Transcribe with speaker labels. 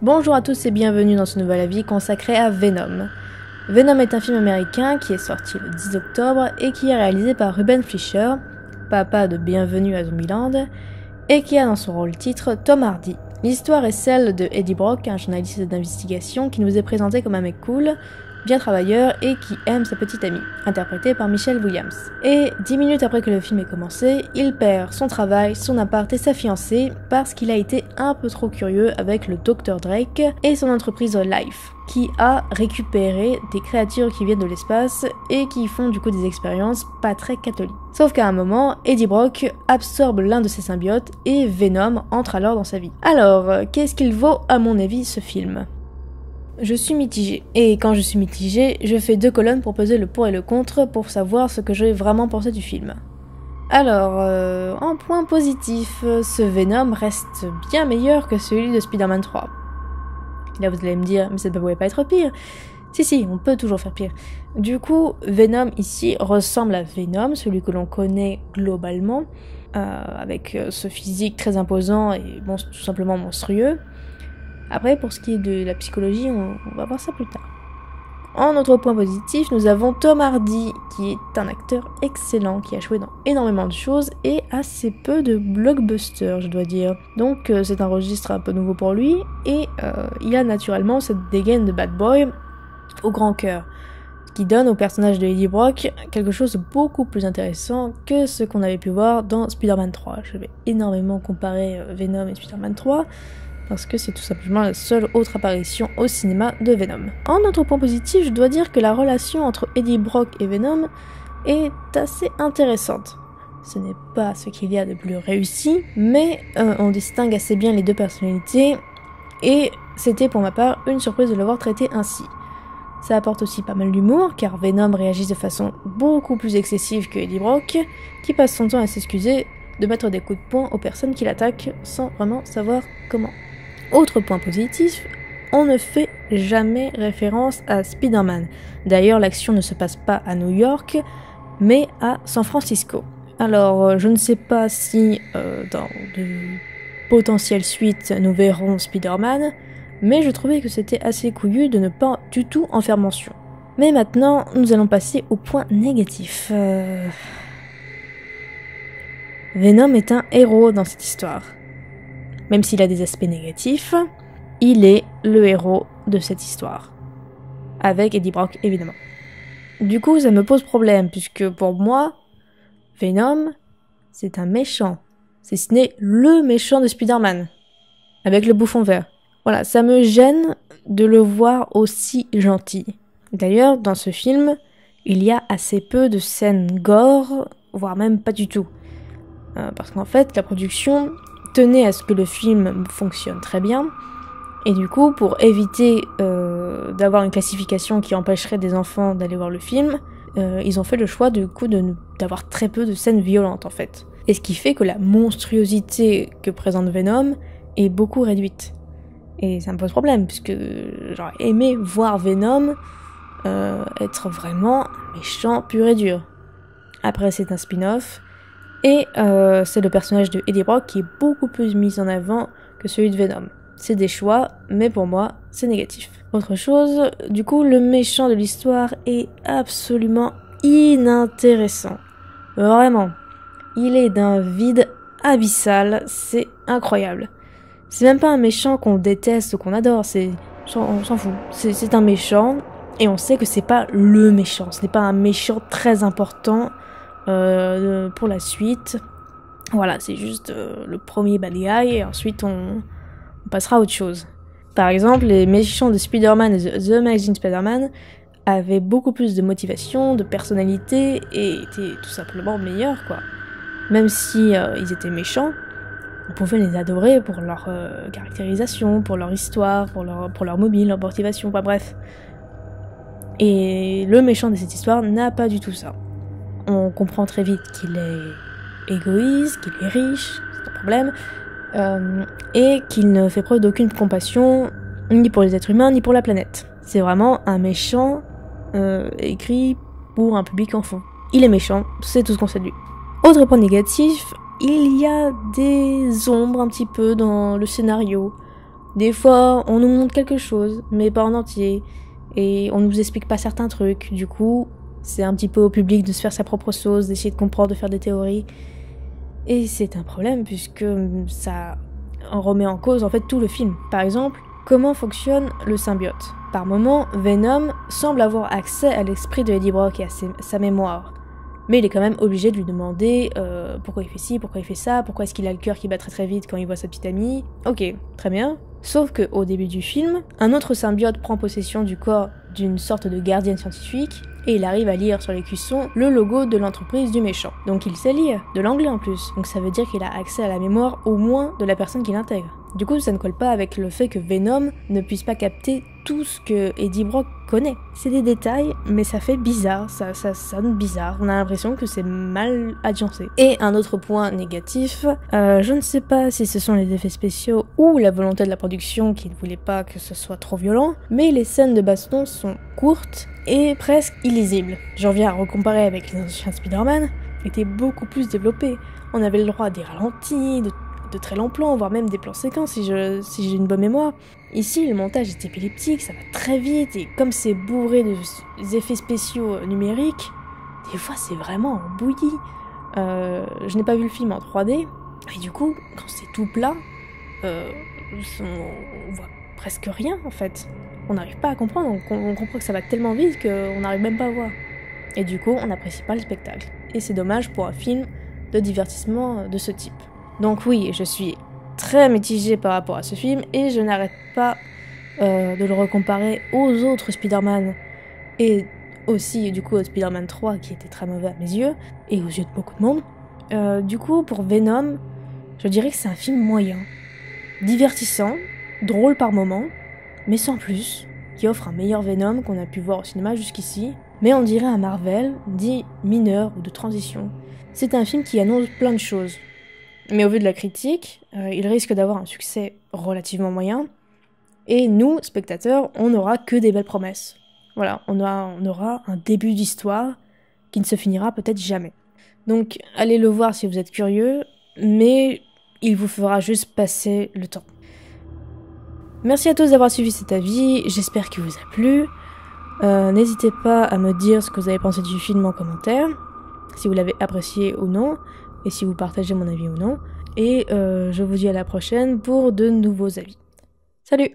Speaker 1: Bonjour à tous et bienvenue dans ce nouvel avis consacré à Venom. Venom est un film américain qui est sorti le 10 octobre et qui est réalisé par Ruben Fleischer, papa de Bienvenue à Zombieland, et qui a dans son rôle titre Tom Hardy. L'histoire est celle de Eddie Brock, un journaliste d'investigation qui nous est présenté comme un mec cool, bien travailleur et qui aime sa petite amie, interprétée par Michelle Williams. Et 10 minutes après que le film ait commencé, il perd son travail, son appart et sa fiancée parce qu'il a été un peu trop curieux avec le Dr Drake et son entreprise Life, qui a récupéré des créatures qui viennent de l'espace et qui font du coup des expériences pas très catholiques. Sauf qu'à un moment, Eddie Brock absorbe l'un de ses symbiotes et Venom entre alors dans sa vie. Alors, qu'est-ce qu'il vaut à mon avis ce film ? Je suis mitigée. Et quand je suis mitigée, je fais 2 colonnes pour peser le pour et le contre pour savoir ce que j'ai vraiment pensé du film. Alors, en point positif, ce Venom reste bien meilleur que celui de Spider-Man 3. Là, vous allez me dire, mais ça ne pouvait pas être pire. Si, on peut toujours faire pire. Du coup, Venom ici ressemble à Venom, celui que l'on connaît globalement, avec ce physique très imposant et bon, tout simplement monstrueux. Après, pour ce qui est de la psychologie, on va voir ça plus tard. En autre point positif, nous avons Tom Hardy, qui est un acteur excellent, qui a joué dans énormément de choses et assez peu de blockbusters, je dois dire. Donc c'est un registre un peu nouveau pour lui, et il a naturellement cette dégaine de bad boy au grand cœur, ce qui donne au personnage de Eddie Brock quelque chose de beaucoup plus intéressant que ce qu'on avait pu voir dans Spider-Man 3. Je vais énormément comparer Venom et Spider-Man 3, parce que c'est tout simplement la seule autre apparition au cinéma de Venom. En autre point positif, je dois dire que la relation entre Eddie Brock et Venom est assez intéressante. Ce n'est pas ce qu'il y a de plus réussi, mais on distingue assez bien les deux personnalités, et c'était pour ma part une surprise de le voir traité ainsi. Ça apporte aussi pas mal d'humour, car Venom réagit de façon beaucoup plus excessive que Eddie Brock, qui passe son temps à s'excuser de mettre des coups de poing aux personnes qui l'attaquent sans vraiment savoir comment. Autre point positif, on ne fait jamais référence à Spider-Man. D'ailleurs, l'action ne se passe pas à New York, mais à San Francisco. Alors, je ne sais pas si dans de potentielles suites nous verrons Spider-Man, mais je trouvais que c'était assez couillu de ne pas du tout en faire mention. Mais maintenant, nous allons passer au point négatif. Venom est un héros dans cette histoire. Même s'il a des aspects négatifs, il est le héros de cette histoire. Avec Eddie Brock, évidemment. Du coup, ça me pose problème, puisque pour moi, Venom, c'est un méchant. Si ce n'est le méchant de Spider-Man. Avec le bouffon vert. Voilà, ça me gêne de le voir aussi gentil. D'ailleurs, dans ce film, il y a assez peu de scènes gore, voire même pas du tout. Parce qu'en fait, la production tenait à ce que le film fonctionne très bien, et du coup, pour éviter d'avoir une classification qui empêcherait des enfants d'aller voir le film, ils ont fait le choix d'avoir très peu de scènes violentes en fait. Et ce qui fait que la monstruosité que présente Venom est beaucoup réduite. Et ça me pose problème, puisque j'aurais aimé voir Venom être vraiment méchant pur et dur. Après, c'est un spin-off, et c'est le personnage de Eddie Brock qui est beaucoup plus mis en avant que celui de Venom. C'est des choix, mais pour moi, c'est négatif. Autre chose, du coup, le méchant de l'histoire est absolument inintéressant. Vraiment. Il est d'un vide abyssal, c'est incroyable. C'est même pas un méchant qu'on déteste ou qu'on adore, on s'en fout. C'est un méchant, et on sait que c'est pas le méchant. Ce n'est pas un méchant très important pour la suite. Voilà, c'est juste le premier bad guy, et ensuite on passera à autre chose. Par exemple, les méchants de Spider-Man et The Amazing Spider-Man avaient beaucoup plus de motivation, de personnalité, et étaient tout simplement meilleurs, quoi. Même si ils étaient méchants, on pouvait les adorer pour leur caractérisation, pour leur histoire, pour leur mobile, leur motivation, pas bref. Et le méchant de cette histoire n'a pas du tout ça. On comprend très vite qu'il est égoïste, qu'il est riche, c'est un problème, et qu'il ne fait preuve d'aucune compassion, ni pour les êtres humains, ni pour la planète. C'est vraiment un méchant écrit pour un public enfant. Il est méchant, c'est tout ce qu'on sait de lui. Autre point négatif, il y a des ombres un petit peu dans le scénario. Des fois, on nous montre quelque chose, mais pas en entier, et on nous explique pas certains trucs. Du coup, c'est un petit peu au public de se faire sa propre sauce, d'essayer de comprendre, de faire des théories. Et c'est un problème puisque ça remet en cause en fait tout le film. Par exemple, comment fonctionne le symbiote? Par moments, Venom semble avoir accès à l'esprit de Eddie Brock et à sa mémoire. Mais il est quand même obligé de lui demander pourquoi il fait ci, pourquoi il fait ça, pourquoi est-ce qu'il a le cœur qui bat très très vite quand il voit sa petite amie. Ok, très bien. Sauf qu'au début du film, un autre symbiote prend possession du corps d'une sorte de gardienne scientifique et il arrive à lire sur les cuissons le logo de l'entreprise du méchant. Donc il sait lire, de l'anglais en plus. Donc ça veut dire qu'il a accès à la mémoire au moins de la personne qui l'intègre. Du coup, ça ne colle pas avec le fait que Venom ne puisse pas capter tout ce que Eddie Brock connaît. C'est des détails, mais ça fait bizarre, ça sonne bizarre. On a l'impression que c'est mal agencé. Et un autre point négatif, je ne sais pas si ce sont les effets spéciaux ou la volonté de la production qui ne voulait pas que ce soit trop violent, mais les scènes de baston sont courtes et presque illisibles. J'en viens à recomparer avec les anciens Spider-Man, étaient beaucoup plus développés. On avait le droit à des ralentis, de très longs plans, voire même des plans séquences si j'ai une bonne mémoire. Ici, le montage est épileptique, ça va très vite, et comme c'est bourré d'effets spéciaux numériques, des fois c'est vraiment en bouillie. Je n'ai pas vu le film en 3D, et du coup, quand c'est tout plat, on voit presque rien en fait. On n'arrive pas à comprendre, on comprend que ça va tellement vite qu'on n'arrive même pas à voir. Et du coup, on n'apprécie pas le spectacle. Et c'est dommage pour un film de divertissement de ce type. Donc oui, je suis très mitigée par rapport à ce film et je n'arrête pas de le recomparer aux autres Spider-Man et aussi du coup au Spider-Man 3 qui était très mauvais à mes yeux et aux yeux de beaucoup de monde. Du coup, pour Venom, je dirais que c'est un film moyen, divertissant, drôle par moments, mais sans plus, qui offre un meilleur Venom qu'on a pu voir au cinéma jusqu'ici, mais on dirait un Marvel dit mineur ou de transition. C'est un film qui annonce plein de choses. Mais au vu de la critique, il risque d'avoir un succès relativement moyen. Et nous, spectateurs, on n'aura que des belles promesses. Voilà, on aura un début d'histoire qui ne se finira peut-être jamais. Donc, allez le voir si vous êtes curieux, mais il vous fera juste passer le temps. Merci à tous d'avoir suivi cet avis, j'espère qu'il vous a plu. N'hésitez pas à me dire ce que vous avez pensé du film en commentaire, si vous l'avez apprécié ou non, et si vous partagez mon avis ou non. Et je vous dis à la prochaine pour de nouveaux avis. Salut!